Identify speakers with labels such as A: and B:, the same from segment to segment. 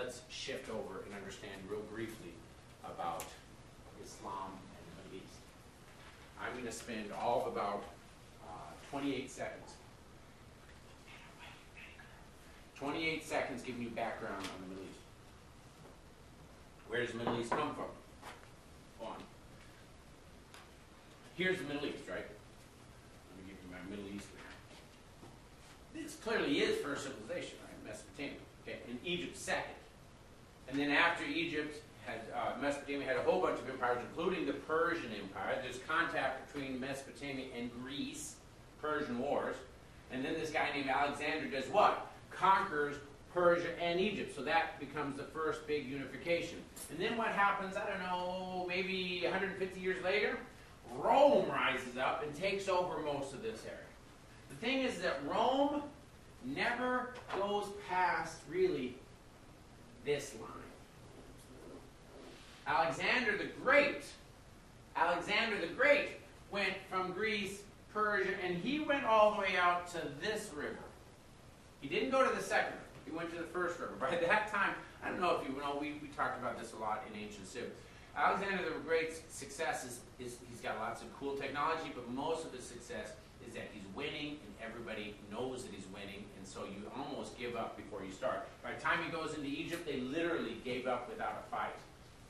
A: let's shift over and understand real briefly about Islam and the Middle East. I'm going to spend all of about 28 seconds. 28 seconds giving you background on the Middle East. Where does the Middle East come from? On. Here's the Middle East, right? Let me give you my Middle East here. This clearly is first civilization, right? Mesopotamia. Okay, and Egypt second. And then after Egypt had Mesopotamia had a whole bunch of empires, including the Persian Empire. There's contact between Mesopotamia and Greece, Persian Wars. And then this guy named Alexander does what? Conquers Persia and Egypt. So that becomes the first big unification. And then what happens, I don't know, maybe 150 years later? Rome rises up and takes over most of this area. The thing is that Rome never goes past, really, this line. Alexander the Great went from Greece, Persia, and he went all the way out to this river. He didn't go to the second river. He went to the first river. By that time, I don't know if you know, we talked about this a lot in ancient cities. Alexander the Great's success is he's got lots of cool technology, but most of his success is that he's winning, and everybody knows that he's winning, and so you almost give up before you start. By the time he goes into Egypt, they literally gave up without a fight.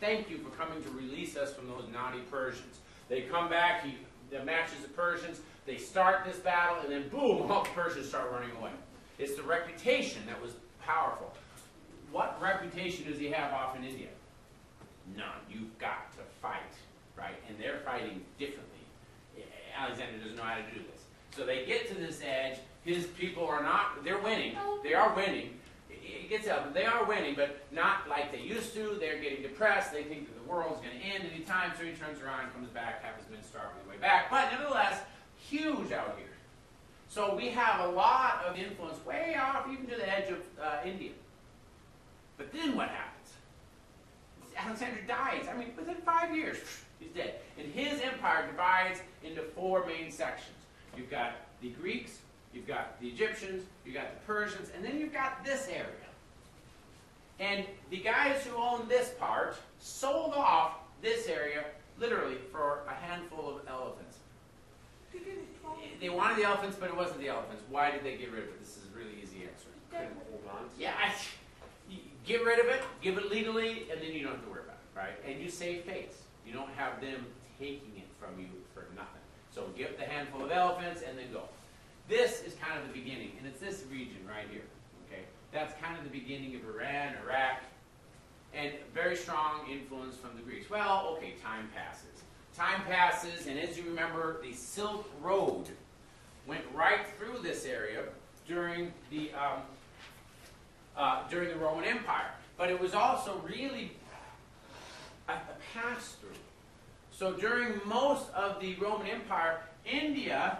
A: Thank you for coming to release us from those naughty Persians. They come back, he matches the Persians, they start this battle, and then boom, all the Persians start running away. It's the reputation that was powerful. What reputation does he have off in India? None. You've got to fight, right? And they're fighting differently. Alexander doesn't know how to do this. So they get to this edge. His people are not, they're winning. They are winning. It gets up. They are winning, but not like they used to. They're getting depressed. They think that the world's going to end any time. So he turns around, comes back, half his men starve on the way back. But nevertheless, huge out here. So we have a lot of influence way off, even to the edge of India. But then what happens? Alexander dies. I mean, within 5 years, he's dead. And his empire divides into 4 main sections. You've got the Greeks, you've got the Egyptians, you've got the Persians, and then you've got this area. And the guys who own this part sold off this area literally for a handful of elephants. They wanted the elephants, but it wasn't the elephants. Why did they get rid of it? This is a really easy answer.
B: Couldn't hold on.
A: Yeah, get rid of it, give it legally, and then you don't have to worry about it, right? And you save face. You don't have them taking it from you for nothing. So get the handful of elephants and then go. This is kind of the beginning, and it's this region right here, okay? That's kind of the beginning of Iran, Iraq, and very strong influence from the Greeks. Well, okay, time passes. Time passes, and as you remember, the Silk Road went right through this area during the Roman Empire. But it was also really a pass-through. So during most of the Roman Empire, India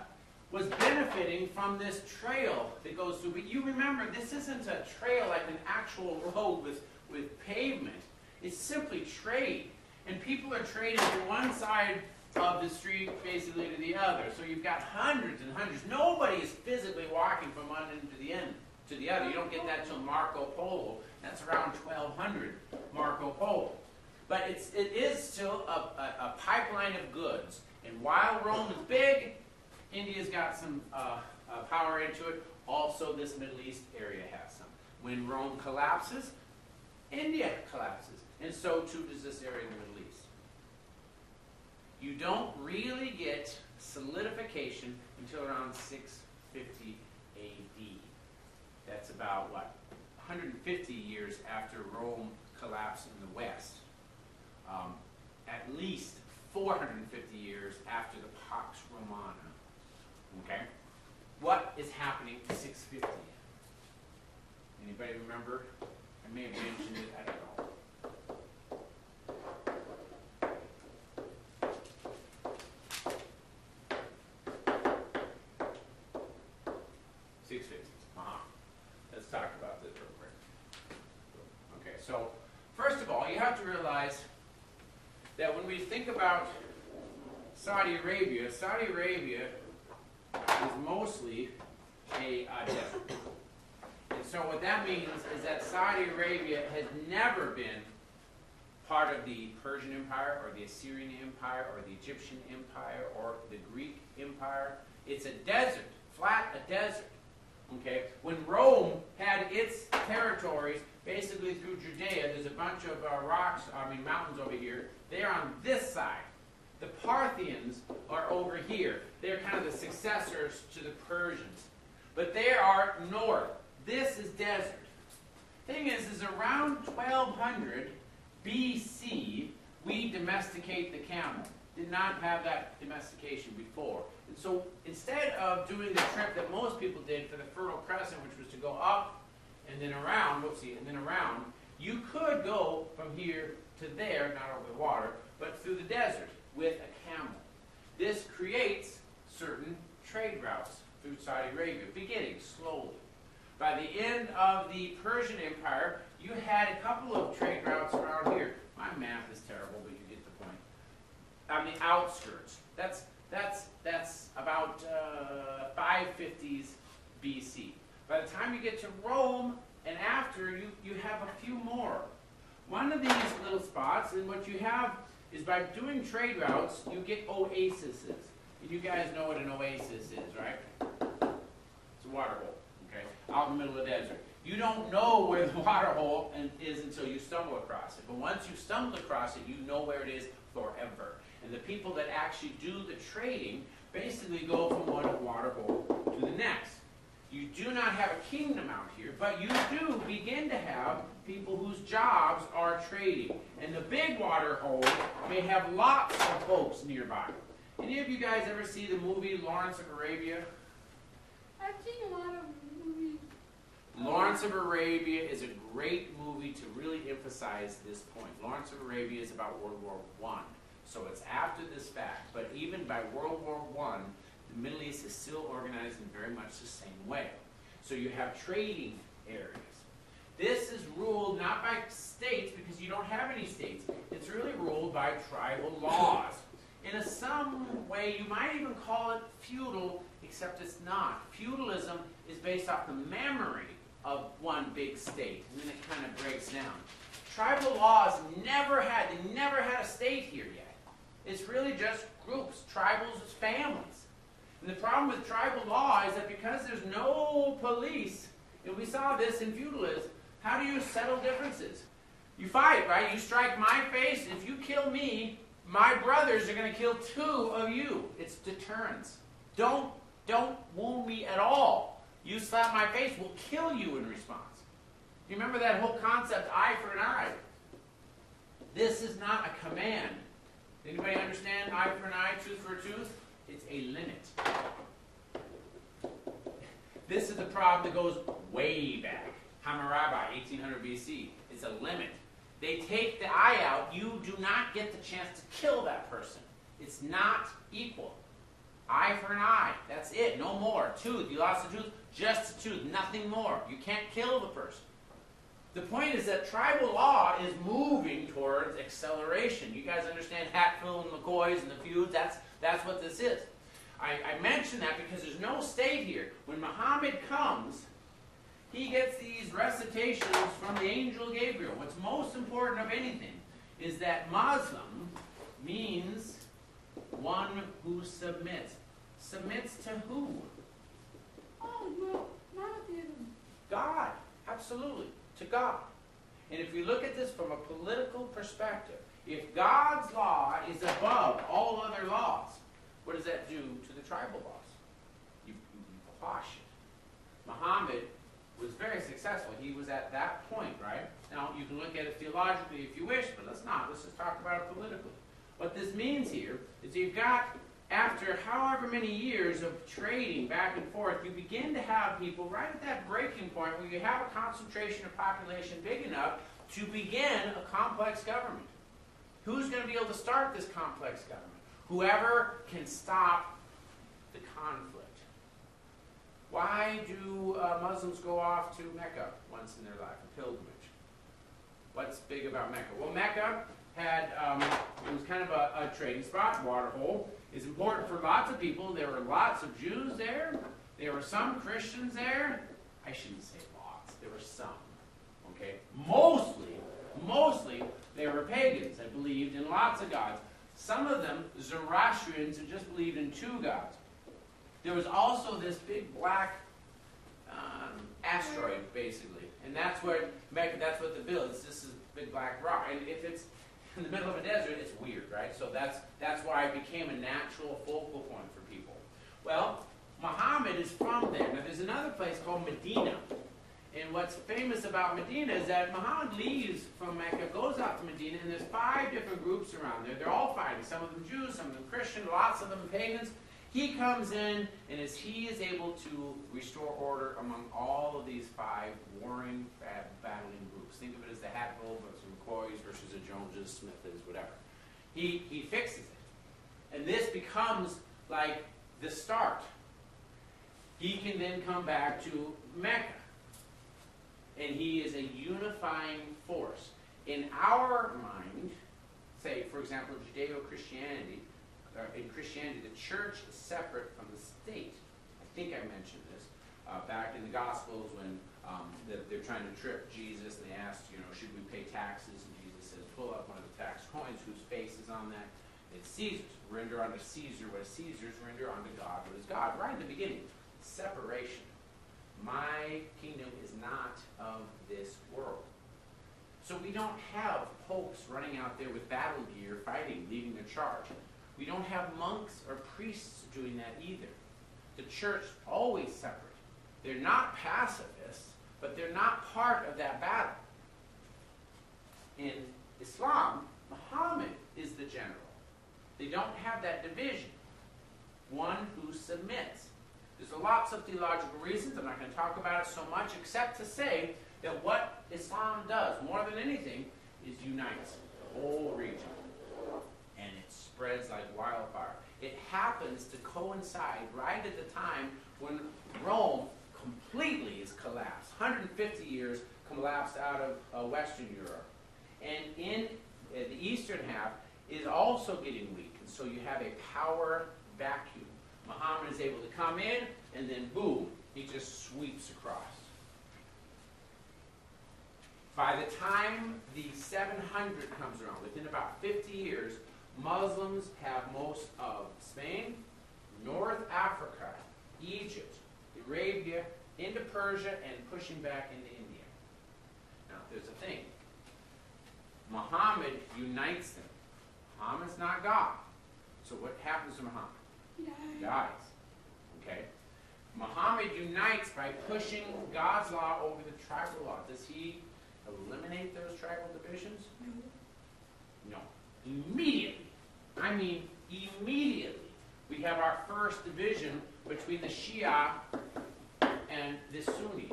A: was benefiting from this trail that goes through. But you remember, this isn't a trail like an actual road with pavement. It's simply trade. And people are trading from one side of the street basically to the other. So you've got hundreds and hundreds. Nobody is physically walking from one end to the end to the other. You don't get that till Marco Polo. That's around 1200 Marco Polo. But it is still a pipeline of goods. And while Rome is big, India's got some power into it. Also, this Middle East area has some. When Rome collapses, India collapses. And so too does this area in the Middle East. You don't really get solidification until around 650 AD. That's about, what, 150 years after Rome collapsed in the West. At least 450 years after the Pax Romana. Okay? What is happening to 650? Anybody remember? I may have mentioned it, I don't know. Let's talk about this real quick. Okay, so first of all, you have to realize that when we think about Saudi Arabia is mostly a desert. And so what that means is that Saudi Arabia has never been part of the Persian Empire or the Assyrian Empire or the Egyptian Empire or the Greek Empire. It's a desert, flat a desert. Okay? When Rome had its territories, basically through Judea, there's a bunch of mountains over here. They're on this side. The Parthians are over here. They're kind of the successors to the Persians. But they are north. This is desert. Thing is around 1200 BC, we domesticate the camel. Did not have that domestication before. And so instead of doing the trip that most people did for the Fertile Crescent, which was to go up and then around, you could go from here to there, not over the water, but through the desert with a camel. This creates certain trade routes through Saudi Arabia, beginning slowly. By the end of the Persian Empire, you had a couple of trade routes around here. My math is terrible, but you get the point. On the outskirts. That's about 550s BC. By the time you get to Rome and after, you have a few more. One of these little spots, and what you have is by doing trade routes, you get oases. And you guys know what an oasis is, right? It's a water hole, okay, out in the middle of the desert. You don't know where the water hole is until you stumble across it. But once you stumble across it, you know where it is forever. And the people that actually do the trading basically go from one water hole to the next. You do not have a kingdom out here, but you do begin to have people whose jobs are trading. And the big water hole may have lots of folks nearby. Any of you guys ever see the movie Lawrence of Arabia?
B: I've seen a lot of movies.
A: Lawrence of Arabia is a great movie to really emphasize this point. Lawrence of Arabia is about World War I. So it's after this fact. But even by World War I, the Middle East is still organized in very much the same way. So you have trading areas. This is ruled not by states, because you don't have any states. It's really ruled by tribal laws. In some way, you might even call it feudal, except it's not. Feudalism is based off the memory of one big state, and then it kind of breaks down. Tribal laws never had a state here yet. It's really just groups, tribals, families. And the problem with tribal law is that because there's no police, and we saw this in feudalism, how do you settle differences? You fight, right? You strike my face, if you kill me, my brothers are going to kill two of you. It's deterrence. Don't wound me at all. You slap my face, we'll kill you in response. You remember that whole concept, eye for an eye? This is not a command. Anybody understand eye for an eye, tooth for a tooth? It's a limit. This is the problem that goes way back. Hammurabi, 1800 BC. It's a limit. They take the eye out, you do not get the chance to kill that person. It's not equal. Eye for an eye, that's it, no more. Tooth, you lost a tooth, just a tooth, nothing more. You can't kill the person. The point is that tribal law is moving towards acceleration. You guys understand Hatfield and McCoys and the feuds? That's what this is. I mention that because there's no state here. When Muhammad comes, he gets these recitations from the angel Gabriel. What's most important of anything is that Muslim means one who submits. Submits to who?
B: Oh, no, monotheism.
A: God, absolutely, to God. And if you look at this from a political perspective, if God's law is above all other laws, what does that do to the tribal laws? You quash it. Muhammad was very successful. He was at that point, right? Now, you can look at it theologically if you wish, but let's not. Let's just talk about it politically. What this means here is you've got, after however many years of trading back and forth, you begin to have people right at that breaking point where you have a concentration of population big enough to begin a complex government. Who's going to be able to start this complex government? Whoever can stop the conflict. Why do Muslims go off to Mecca once in their life, a pilgrimage? What's big about Mecca? Well, Mecca had, it was kind of a trading spot, water hole. It's important for lots of people. There were lots of Jews there. There were some Christians there. I shouldn't say lots. There were some. Okay? Mostly, they were pagans that believed in lots of gods. Some of them, Zoroastrians, who just believed in two gods. There was also this big black asteroid, basically. And that's what the bill is. This is big black rock. And if it's in the middle of a desert, it's weird, right? So that's why it became a natural focal point for people. Well, Muhammad is from there. Now, there's another place called Medina. And what's famous about Medina is that Muhammad leaves from Mecca, goes out to Medina, and there's 5 different groups around there. They're all fighting. Some of them Jews, some of them Christian, lots of them pagans. He comes in, and as he is able to restore order among all of these 5 warring, battling groups. Think of it as the Hatfield versus McCoys versus the Joneses, Smiths, whatever. He fixes it. And this becomes like the start. He can then come back to Mecca. And he is a unifying force. In our mind, say, for example, Judeo-Christianity, in Christianity, the church is separate from the state. I think I mentioned this back in the Gospels when they're trying to trip Jesus, and they asked, should we pay taxes? And Jesus says, pull up one of the tax coins, whose face is on that? It's Caesar's. Render unto Caesar what is Caesar's, render unto God what is God. Right in the beginning, separation. My kingdom is not of this world. So we don't have popes running out there with battle gear, fighting, leading the charge. We don't have monks or priests doing that either. The church always separate. They're not pacifists, but they're not part of that battle. In Islam, Muhammad is the general. They don't have that division. One who submits. There's lots of theological reasons. I'm not going to talk about it so much, except to say that what Islam does, more than anything, is unites the whole region. And it spreads like wildfire. It happens to coincide right at the time when Rome completely is collapsed. 150 years collapsed out of Western Europe. And in the eastern half is also getting weak. And so you have a power vacuum. Muhammad is able to come in, and then boom, he just sweeps across. By the time the 700 comes around, within about 50 years, Muslims have most of Spain, North Africa, Egypt, Arabia, into Persia, and pushing back into India. Now, there's a thing. Muhammad unites them. Muhammad's not God. So what happens to Muhammad? He dies. Okay? Muhammad unites by pushing God's law over the tribal law. Does he eliminate those tribal divisions? No. Immediately. I mean, immediately. We have our first division between the Shia and the Sunni.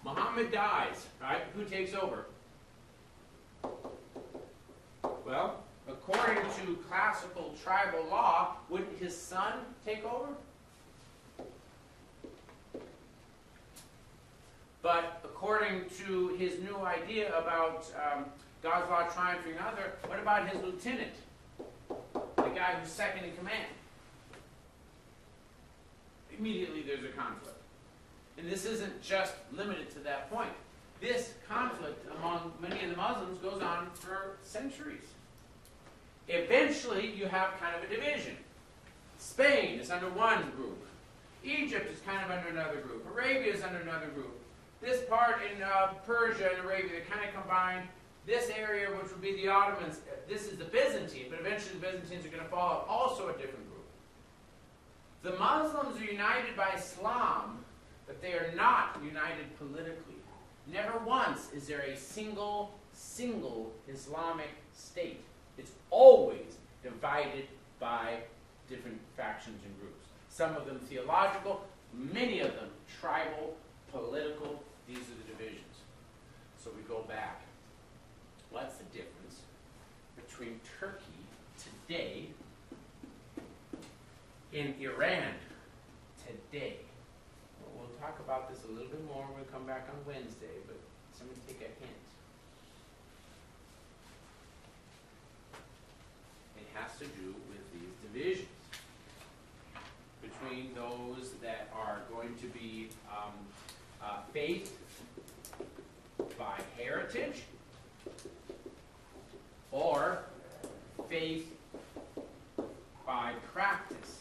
A: Muhammad dies, right? Who takes over? Well, according to classical tribal law, wouldn't his son take over? But according to his new idea about God's law triumphing another, what about his lieutenant? The guy who's second in command? Immediately there's a conflict. And this isn't just limited to that point. This conflict among many of the Muslims goes on for centuries. Eventually, you have kind of a division. Spain is under one group. Egypt is kind of under another group. Arabia is under another group. This part in Persia and Arabia, they kind of combine. This area, which would be the Ottomans, this is the Byzantine, but eventually the Byzantines are going to fall out, also a different group. The Muslims are united by Islam, but they are not united politically. Never once is there a single Islamic state. It's always divided by different factions and groups. Some of them theological, many of them tribal, political. These are the divisions. So we go back. What's the difference between Turkey today and Iran today? Well, we'll talk about this a little bit more when we come back on Wednesday, but somebody take a hint. It has to do with these divisions between those that are going to be Faith by heritage or faith by practice.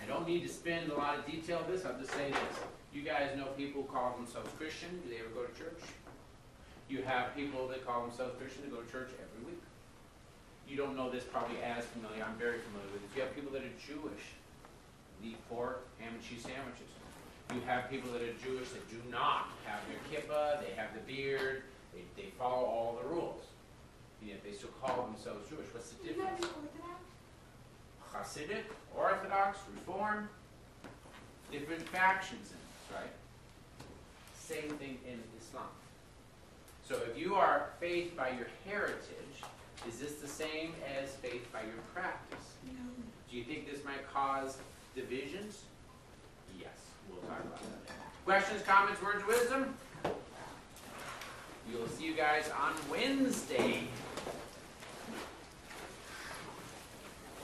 A: I don't need to spend a lot of detail on this. I'll just say this. You guys know people who call themselves Christian. Do they ever go to church? You have people that call themselves Christian that go to church every week. You don't know this probably as familiar. I'm very familiar with it. You have people that are Jewish, eat pork, ham and cheese sandwiches. You have people that are Jewish that do not have their kippah, they have the beard, they follow all the rules. And yet they still call themselves Jewish. What's the
B: Isn't that
A: difference?
B: the Orthodox?
A: Hasidic, Orthodox, Reform, different factions in this, right? Same thing in Islam. So if you are faith by your heritage, is this the same as faith by your practice?
B: No.
A: Do you think this might cause divisions? Yes, we'll talk about that. Questions, comments, words of wisdom? We will see you guys on Wednesday.